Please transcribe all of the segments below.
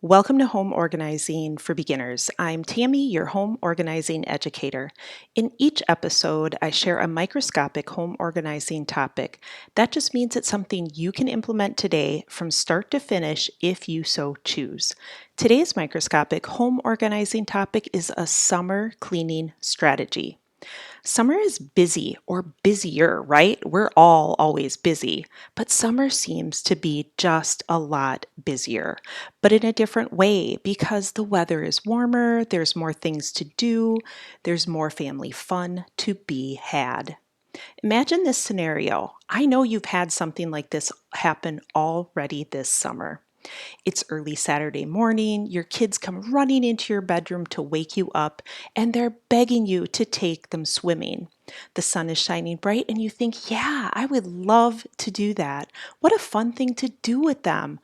Welcome to Home Organizing for Beginners. I'm Tammy, your home organizing educator. In each episode, I share a microscopic home organizing topic. That just means it's something you can implement today from start to finish if you so choose. Today's microscopic home organizing topic is a summer cleaning strategy. Summer is busy or busier, right? We're all always busy, but summer seems to be just a lot busier, but in a different way because the weather is warmer, there's more things to do, there's more family fun to be had. Imagine this scenario. I know you've had something like this happen already this summer. It's early Saturday morning, your kids come running into your bedroom to wake you up, and they're begging you to take them swimming. The sun is shining bright, and you think, yeah, I would love to do that. What a fun thing to do with them.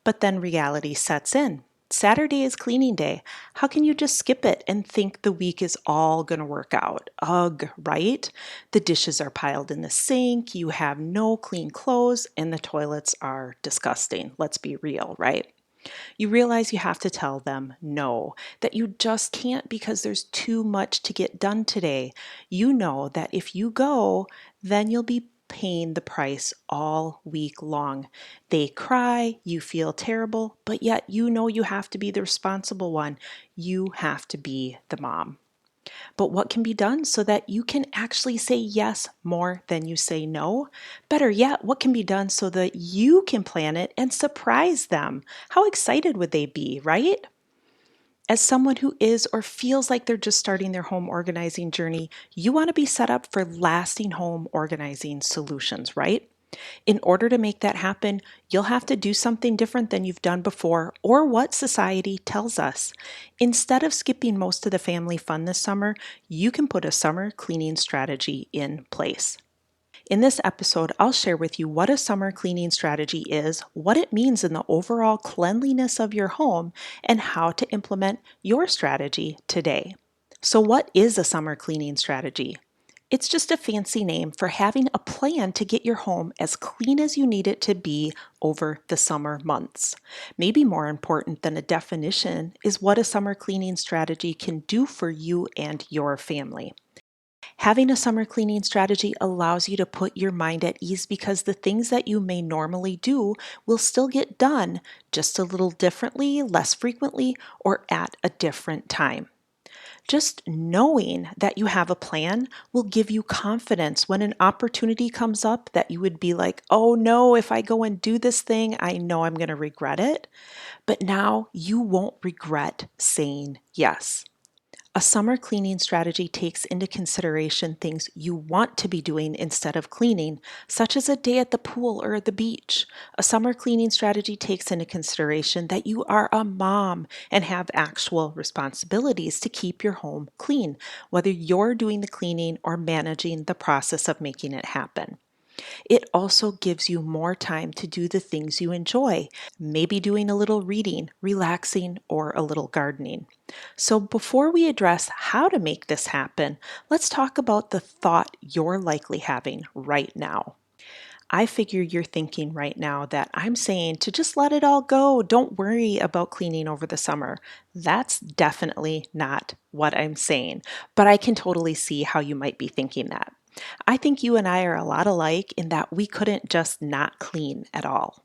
But then reality sets in. Saturday is cleaning day. How can you just skip it and think the week is all going to work out? Ugh, right? The dishes are piled in the sink, you have no clean clothes, and the toilets are disgusting. Let's be real, right? You realize you have to tell them no, that you just can't because there's too much to get done today. You know that if you go, then you'll be paying the price all week long. They cry, you feel terrible, but yet you know you have to be the responsible one. You have to be the mom. But what can be done so that you can actually say yes more than you say no? Better yet, what can be done so that you can plan it and surprise them? How excited would they be, right? As someone who is or feels like they're just starting their home organizing journey, you want to be set up for lasting home organizing solutions, right? In order to make that happen, you'll have to do something different than you've done before or what society tells us. Instead of skipping most of the family fun this summer, you can put a summer cleaning strategy in place. In this episode, I'll share with you what a summer cleaning strategy is, what it means in the overall cleanliness of your home, and how to implement your strategy today. So, what is a summer cleaning strategy? It's just a fancy name for having a plan to get your home as clean as you need it to be over the summer months. Maybe more important than a definition is what a summer cleaning strategy can do for you and your family. Having a summer cleaning strategy allows you to put your mind at ease because the things that you may normally do will still get done just a little differently, less frequently, or at a different time. Just knowing that you have a plan will give you confidence when an opportunity comes up that you would be like, oh no, if I go and do this thing, I know I'm going to regret it. But now you won't regret saying yes. A summer cleaning strategy takes into consideration things you want to be doing instead of cleaning, such as a day at the pool or the beach. A summer cleaning strategy takes into consideration that you are a mom and have actual responsibilities to keep your home clean, whether you're doing the cleaning or managing the process of making it happen. It also gives you more time to do the things you enjoy, maybe doing a little reading, relaxing, or a little gardening. So, before we address how to make this happen, let's talk about the thought you're likely having right now. I figure you're thinking right now that I'm saying to just let it all go. Don't worry about cleaning over the summer. That's definitely not what I'm saying, but I can totally see how you might be thinking that. I think you and I are a lot alike in that we couldn't just not clean at all.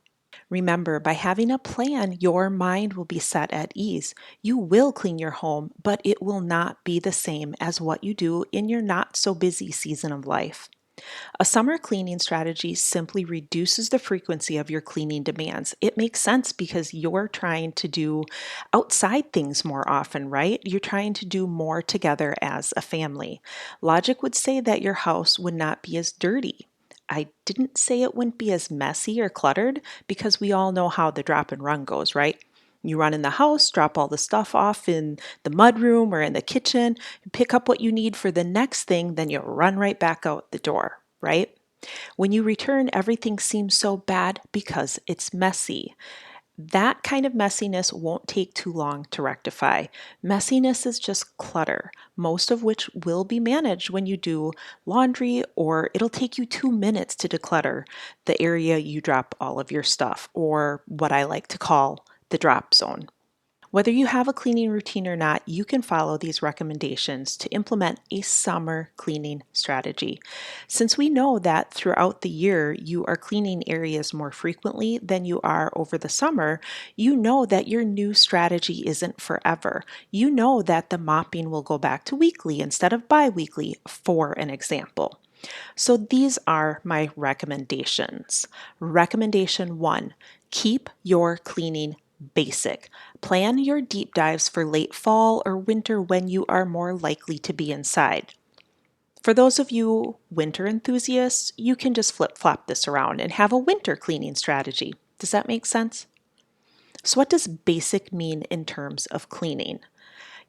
Remember, by having a plan, your mind will be set at ease. You will clean your home, but it will not be the same as what you do in your not so busy season of life. A summer cleaning strategy simply reduces the frequency of your cleaning demands. It makes sense because you're trying to do outside things more often, right? You're trying to do more together as a family. Logic would say that your house would not be as dirty. I didn't say it wouldn't be as messy or cluttered because we all know how the drop and run goes, right? You run in the house, drop all the stuff off in the mudroom or in the kitchen, pick up what you need for the next thing, then you run right back out the door, right? When you return, everything seems so bad because it's messy. That kind of messiness won't take too long to rectify. Messiness is just clutter, most of which will be managed when you do laundry, or it'll take you 2 minutes to declutter the area you drop all of your stuff, or what I like to call the drop zone. Whether you have a cleaning routine or not, you can follow these recommendations to implement a summer cleaning strategy. Since we know that throughout the year you are cleaning areas more frequently than you are over the summer, you know that your new strategy isn't forever. You know that the mopping will go back to weekly instead of bi-weekly, for an example. So these are my recommendations. Recommendation 1, keep your cleaning basic. Plan your deep dives for late fall or winter when you are more likely to be inside. For those of you winter enthusiasts, you can just flip-flop this around and have a winter cleaning strategy. Does that make sense? So what does basic mean in terms of cleaning?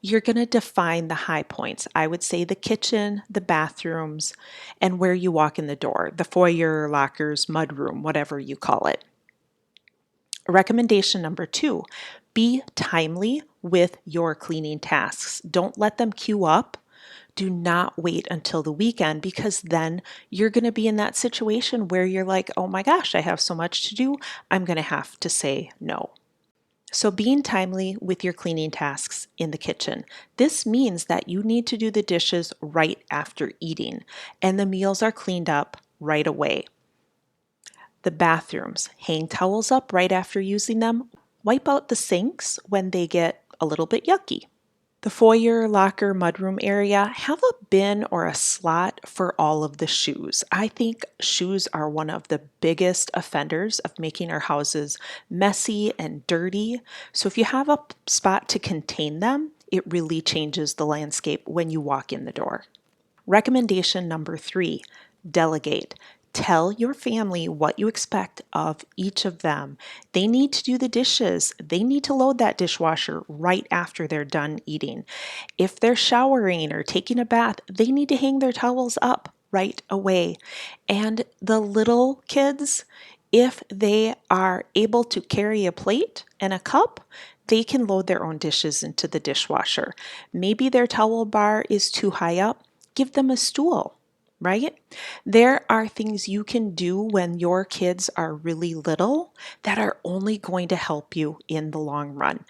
You're going to define the high points. I would say the kitchen, the bathrooms, and where you walk in the door, the foyer, lockers, mudroom, whatever you call it. Recommendation number 2, be timely with your cleaning tasks. Don't let them queue up. Do not wait until the weekend, because then you're going to be in that situation where you're like, oh my gosh, I have so much to do. I'm going to have to say no. So being timely with your cleaning tasks in the kitchen. This means that you need to do the dishes right after eating, and the meals are cleaned up right away. The bathrooms, hang towels up right after using them. Wipe out the sinks when they get a little bit yucky. The foyer, locker, mudroom area, have a bin or a slot for all of the shoes. I think shoes are one of the biggest offenders of making our houses messy and dirty. So if you have a spot to contain them, it really changes the landscape when you walk in the door. Recommendation number 3, delegate. Tell your family what you expect of each of them. They need to do the dishes. They need to load that dishwasher right after they're done eating. If they're showering or taking a bath, they need to hang their towels up right away. And the little kids, if they are able to carry a plate and a cup, they can load their own dishes into the dishwasher. Maybe their towel bar is too high up. Give them a stool. Right? There are things you can do when your kids are really little that are only going to help you in the long run.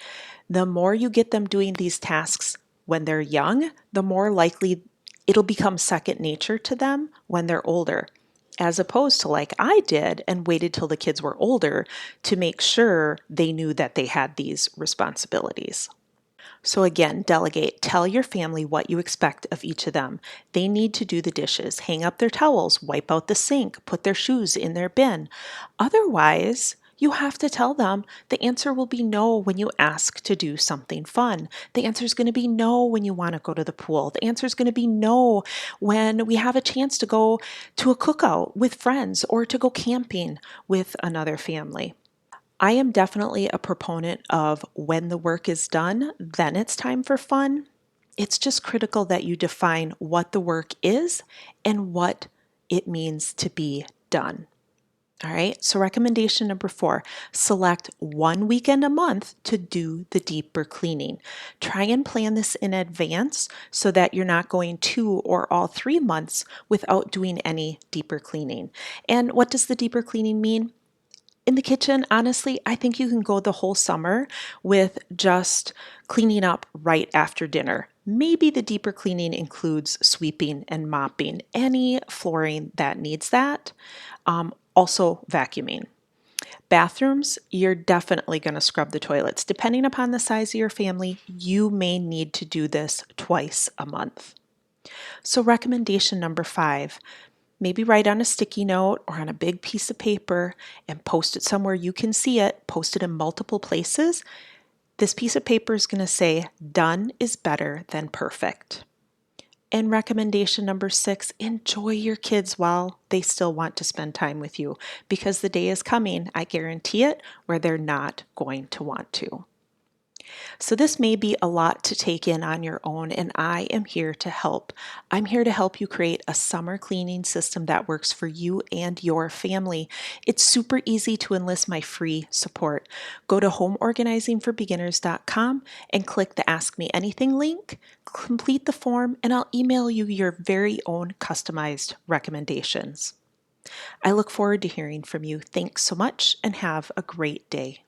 The more you get them doing these tasks when they're young, the more likely it'll become second nature to them when they're older, as opposed to like I did and waited till the kids were older to make sure they knew that they had these responsibilities. So again, delegate. Tell your family what you expect of each of them. They need to do the dishes, hang up their towels, wipe out the sink, put their shoes in their bin. Otherwise, you have to tell them the answer will be no when you ask to do something fun. The answer is going to be no when you want to go to the pool. The answer is going to be no when we have a chance to go to a cookout with friends or to go camping with another family. I am definitely a proponent of when the work is done, then it's time for fun. It's just critical that you define what the work is and what it means to be done. All right, so recommendation number 4, select one weekend a month to do the deeper cleaning. Try and plan this in advance so that you're not going 2 or all 3 months without doing any deeper cleaning. And what does the deeper cleaning mean? In the kitchen, honestly, I think you can go the whole summer with just cleaning up right after dinner. Maybe the deeper cleaning includes sweeping and mopping, any flooring that needs that. Also vacuuming. Bathrooms, you're definitely going to scrub the toilets. Depending upon the size of your family, you may need to do this twice a month. So recommendation number 5, maybe write on a sticky note or on a big piece of paper and post it somewhere you can see it. Post it in multiple places. This piece of paper is going to say, done is better than perfect. And recommendation number 6, enjoy your kids while they still want to spend time with you, because the day is coming, I guarantee it, where they're not going to want to. So this may be a lot to take in on your own, and I am here to help. I'm here to help you create a summer cleaning system that works for you and your family. It's super easy to enlist my free support. Go to homeorganizingforbeginners.com and click the Ask Me Anything link, complete the form, and I'll email you your very own customized recommendations. I look forward to hearing from you. Thanks so much and have a great day.